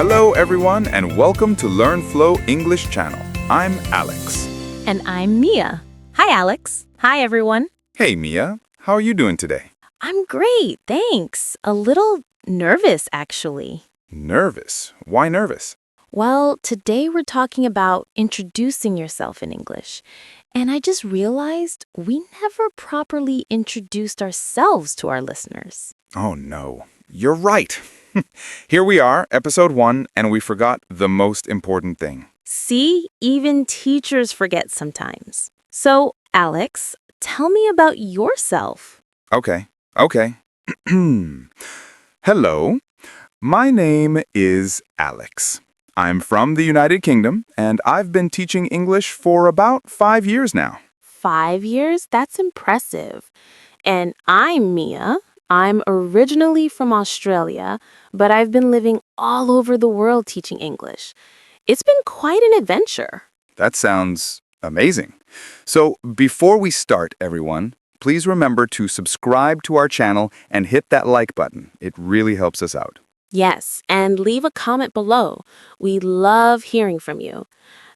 Hello, everyone, and welcome to LearnFlow English channel. I'm Alex. And I'm Mia. Hi, Alex. Hi, everyone. Hey, Mia. How are you doing today? I'm great, thanks. A little nervous, actually. Nervous? Why nervous? Well, today we're talking about introducing yourself in English. And I just realized we never properly introduced ourselves to our listeners. Oh, no. You're right. Here we are, episode 1, and we forgot the most important thing. See, even teachers forget sometimes. So, Alex, tell me about yourself. Okay. Hello. My name is Alex. I'm from the United Kingdom, and I've been teaching English for about 5 years now. 5 years? That's impressive. And I'm Mia. I'm originally from Australia, but I've been living all over the world teaching English. It's been quite an adventure. That sounds amazing. So before we start, everyone, please remember to subscribe to our channel and hit that like button. It really helps us out. Yes, and leave a comment below. We love hearing from you.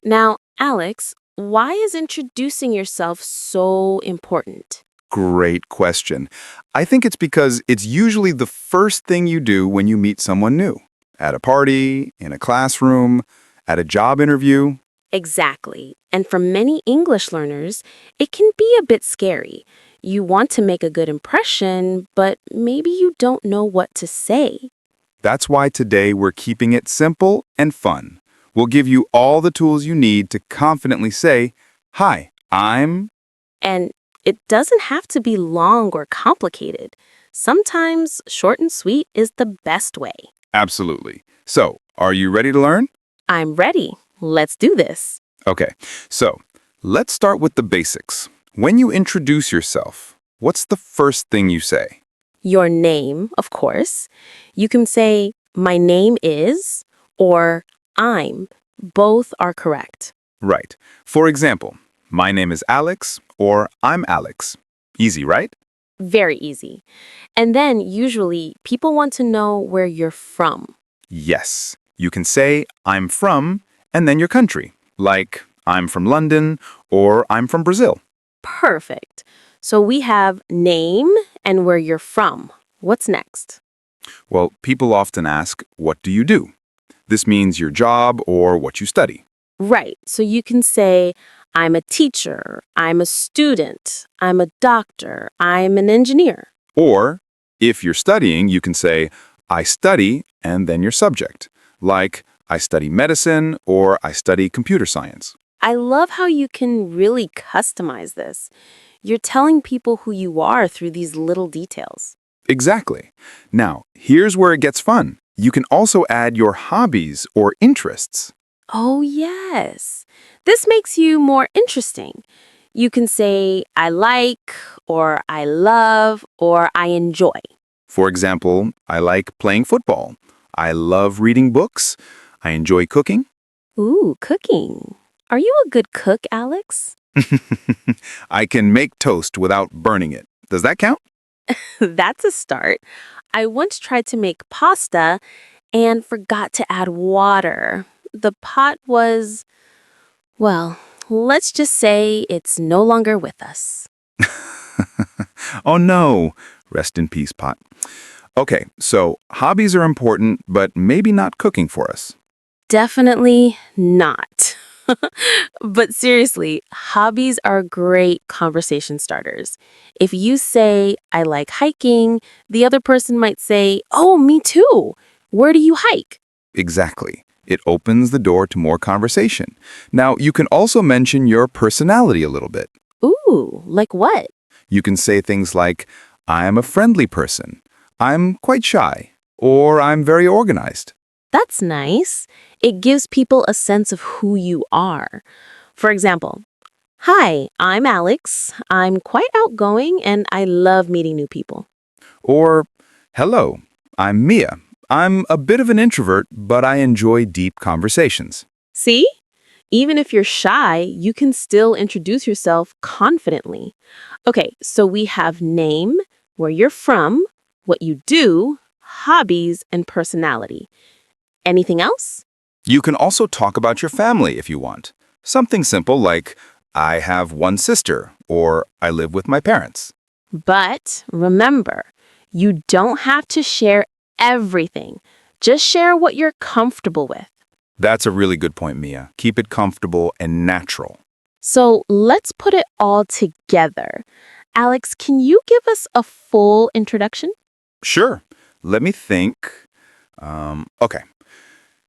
Now, Alex, why is introducing yourself so important? Great question. I think it's because it's usually the first thing you do when you meet someone new. At a party, in a classroom, at a job interview. Exactly. And for many English learners, it can be a bit scary. You want to make a good impression, but maybe you don't know what to say. That's why today we're keeping it simple and fun. We'll give you all the tools you need to confidently say, "Hi, I'm..." And it doesn't have to be long or complicated. Sometimes short and sweet is the best way. Absolutely. So, are you ready to learn? I'm ready. Let's do this. Okay, so let's start with the basics. When you introduce yourself, what's the first thing you say? Your name, of course. You can say, "My name is," or "I'm." Both are correct. Right. For example, my name is Alex, or I'm Alex. Easy, right? Very easy. And then usually people want to know where you're from. Yes. You can say, I'm from, and then your country. Like, I'm from London, or I'm from Brazil. Perfect. So we have name and where you're from. What's next? Well, people often ask, what do you do? This means your job or what you study. Right. So you can say, "I'm a teacher, I'm a student, I'm a doctor, I'm an engineer." Or, if you're studying, you can say, I study, and then your subject. Like, I study medicine, or I study computer science. I love how you can really customize this. You're telling people who you are through these little details. Exactly. Now, here's where it gets fun. You can also add your hobbies or interests. Oh, yes. This makes you more interesting. You can say, "I like," or "I love," or "I enjoy." For example, I like playing football. I love reading books. I enjoy cooking. Ooh, cooking. Are you a good cook, Alex? I can make toast without burning it. Does that count? That's a start. I once tried to make pasta and forgot to add water. The pot was, well, let's just say it's no longer with us. Oh no. Rest in peace, pot. Okay, so hobbies are important, but maybe not cooking for us. Definitely not. But seriously, hobbies are great conversation starters. If you say, "I like hiking," the other person might say, "Oh, me too. Where do you hike?" Exactly. It opens the door to more conversation. Now, you can also mention your personality a little bit. Ooh, like what? You can say things like, I am a friendly person. I'm quite shy. Or I'm very organized. That's nice. It gives people a sense of who you are. For example, "Hi, I'm Alex. I'm quite outgoing and I love meeting new people." Or, hello, I'm Mia. I'm a bit of an introvert, but I enjoy deep conversations. See? Even if you're shy, you can still introduce yourself confidently. Okay, so we have name, where you're from, what you do, hobbies, and personality. Anything else? You can also talk about your family if you want. Something simple like, I have one sister, or I live with my parents. But remember, you don't have to share everything. Just share what you're comfortable with. That's a really good point, Mia. Keep it comfortable and natural. So let's put it all together. Alex, can you give us a full introduction? Sure. Let me think. Okay.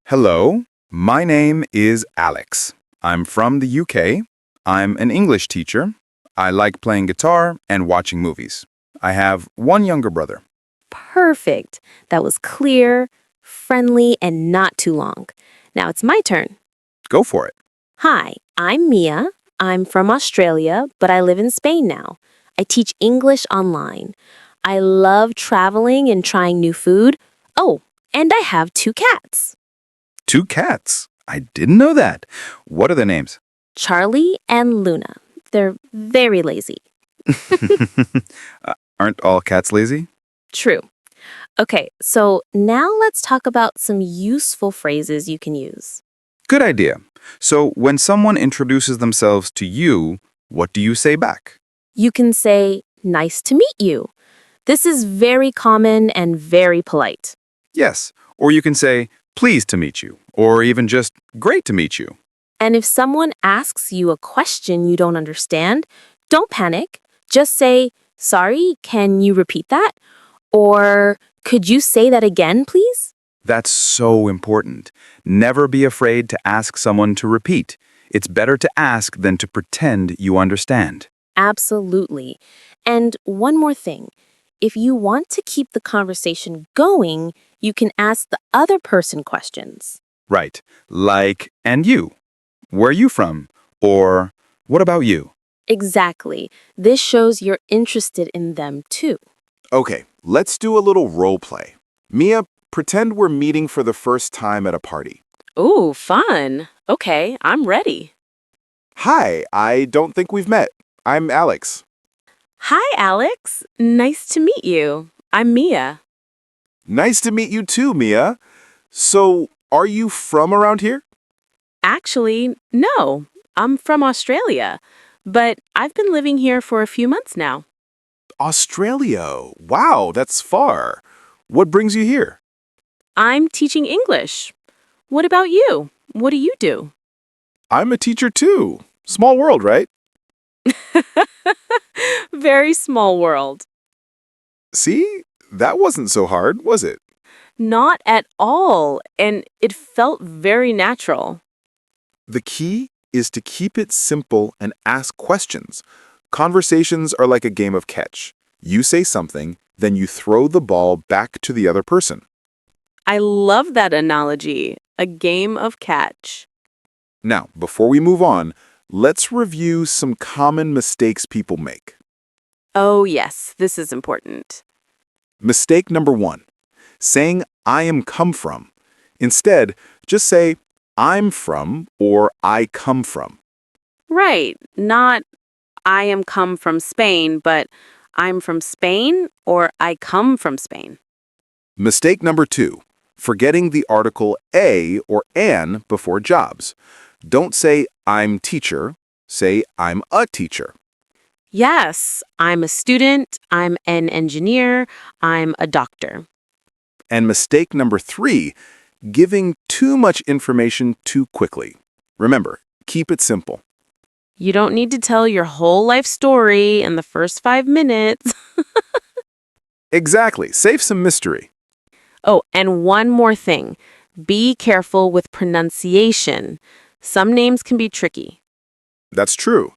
Hello, my name is Alex. I'm from the UK. I'm an English teacher. I like playing guitar and watching movies. I have one younger brother. Perfect. That was clear, friendly, and not too long. Now it's my turn. Go for it. Hi, I'm Mia. I'm from Australia, but I live in Spain now. I teach English online. I love traveling and trying new food. Oh, and I have 2 cats, 2 cats. I didn't know that. What are their names? Charlie and Luna. They're very lazy. Aren't all cats lazy? True. Okay, so now let's talk about some useful phrases you can use. Good idea. So when someone introduces themselves to you, what do you say back? You can say, nice to meet you. This is very common and very polite. Yes. Or you can say, pleased to meet you. Or even just, great to meet you. And if someone asks you a question you don't understand, don't panic. Just say, sorry, can you repeat that? Or could you say that again, please? That's so important. Never be afraid to ask someone to repeat. It's better to ask than to pretend you understand. Absolutely. And one more thing. If you want to keep the conversation going, you can ask the other person questions. Right. Like, and you? Where are you from? Or, what about you? Exactly. This shows you're interested in them too. Okay, let's do a little role play. Mia, pretend we're meeting for the first time at a party. Ooh, fun. Okay, I'm ready. Hi, I don't think we've met. I'm Alex. Hi, Alex. Nice to meet you. I'm Mia. Nice to meet you too, Mia. So, are you from around here? Actually, no. I'm from Australia, but I've been living here for a few months now. Australia. Wow, that's far. What brings you here? I'm teaching English. What about you? What do you do? I'm a teacher too. Small world, right? Very small world. See? That wasn't so hard, was it? Not at all, and it felt very natural. The key is to keep it simple and ask questions. Conversations are like a game of catch. You say something, then you throw the ball back to the other person. I love that analogy, a game of catch. Now, before we move on, let's review some common mistakes people make. Oh, yes, this is important. Mistake number 1, saying I am come from. Instead, just say I'm from or I come from. Right, not I am come from Spain, but I'm from Spain or I come from Spain. Mistake number 2, forgetting the article a or an before jobs. Don't say I'm teacher, say I'm a teacher. Yes, I'm a student, I'm an engineer, I'm a doctor. And mistake number 3, giving too much information too quickly. Remember, keep it simple. You don't need to tell your whole life story in the first 5 minutes. Exactly, save some mystery. Oh, and one more thing. Be careful with pronunciation. Some names can be tricky. That's true.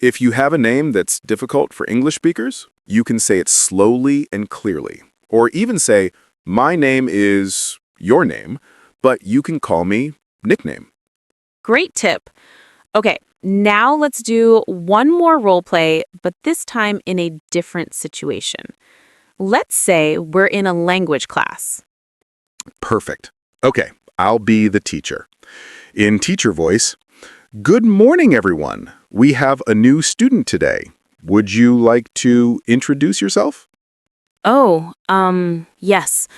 If you have a name that's difficult for English speakers, you can say it slowly and clearly. Or even say, my name is your name, but you can call me nickname. Great tip. Okay, now let's do one more role play, but this time in a different situation. Let's say we're in a language class. Perfect. Okay, I'll be the teacher. In teacher voice, good morning, everyone. We have a new student today. Would you like to introduce yourself? Oh, yes.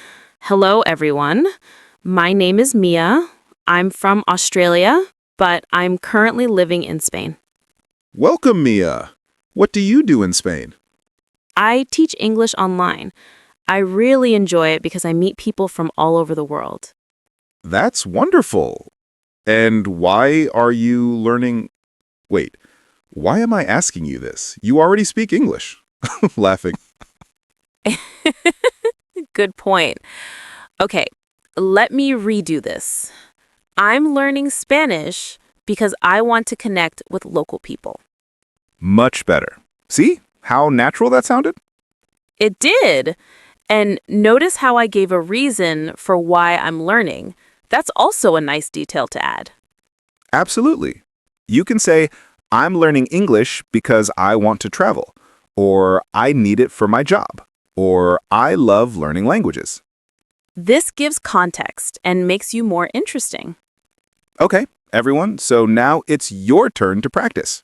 Hello, everyone. My name is Mia. I'm from Australia, but I'm currently living in Spain. Welcome, Mia. What do you do in Spain? I teach English online. I really enjoy it because I meet people from all over the world. That's wonderful. And why are you learning... Wait, why am I asking you this? You already speak English. Laughing. Good point. Okay, let me redo this. I'm learning Spanish because I want to connect with local people. Much better. See how natural that sounded? It did. And notice how I gave a reason for why I'm learning. That's also a nice detail to add. Absolutely. You can say, I'm learning English because I want to travel, or I need it for my job, or I love learning languages. This gives context and makes you more interesting. Okay, everyone, so now it's your turn to practice.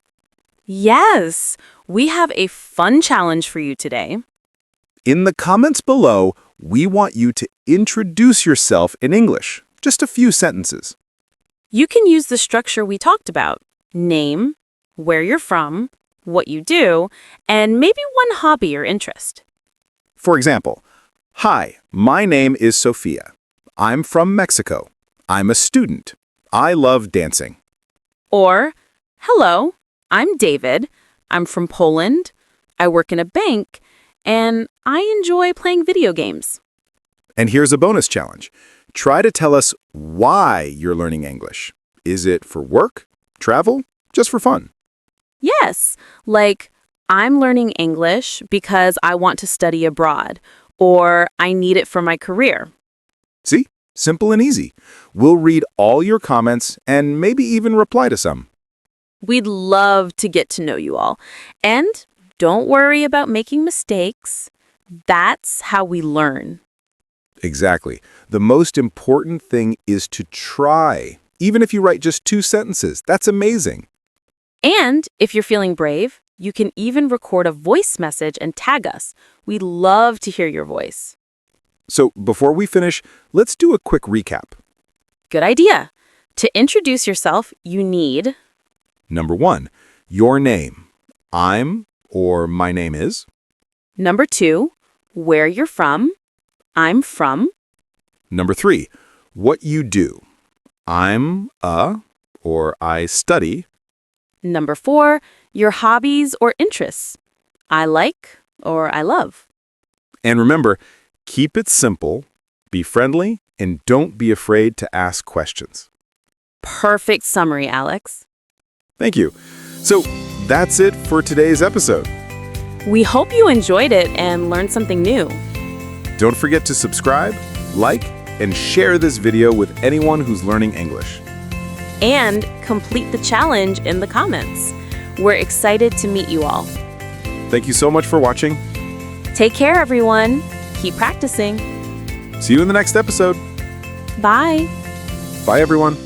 Yes, we have a fun challenge for you today. In the comments below, we want you to introduce yourself in English. Just a few sentences. You can use the structure we talked about: name, where you're from, what you do, and maybe one hobby or interest. For example, hi, my name is Sophia. I'm from Mexico. I'm a student. I love dancing. Or, hello, I'm David. I'm from Poland. I work in a bank, and I enjoy playing video games. And here's a bonus challenge. Try to tell us why you're learning English. Is it for work, travel, just for fun? Yes, like I'm learning English because I want to study abroad, or I need it for my career. See? Simple and easy. We'll read all your comments and maybe even reply to some. We'd love to get to know you all. And don't worry about making mistakes. That's how we learn. Exactly. The most important thing is to try. Even if you write just 2 sentences, that's amazing. And if you're feeling brave, you can even record a voice message and tag us. We'd love to hear your voice. So before we finish, let's do a quick recap. Good idea. To introduce yourself, you need Number 1, your name. I'm or my name is. number 2, where you're from. I'm from. Number 3, what you do. I'm a or I study. Number 4, your hobbies or interests. I like or I love. And remember, keep it simple, be friendly, and don't be afraid to ask questions. Perfect summary, Alex. Thank you. So that's it for today's episode. We hope you enjoyed it and learned something new. Don't forget to subscribe, like, and share this video with anyone who's learning English. And complete the challenge in the comments. We're excited to meet you all. Thank you so much for watching. Take care, everyone. Keep practicing. See you in the next episode. Bye. Bye, everyone.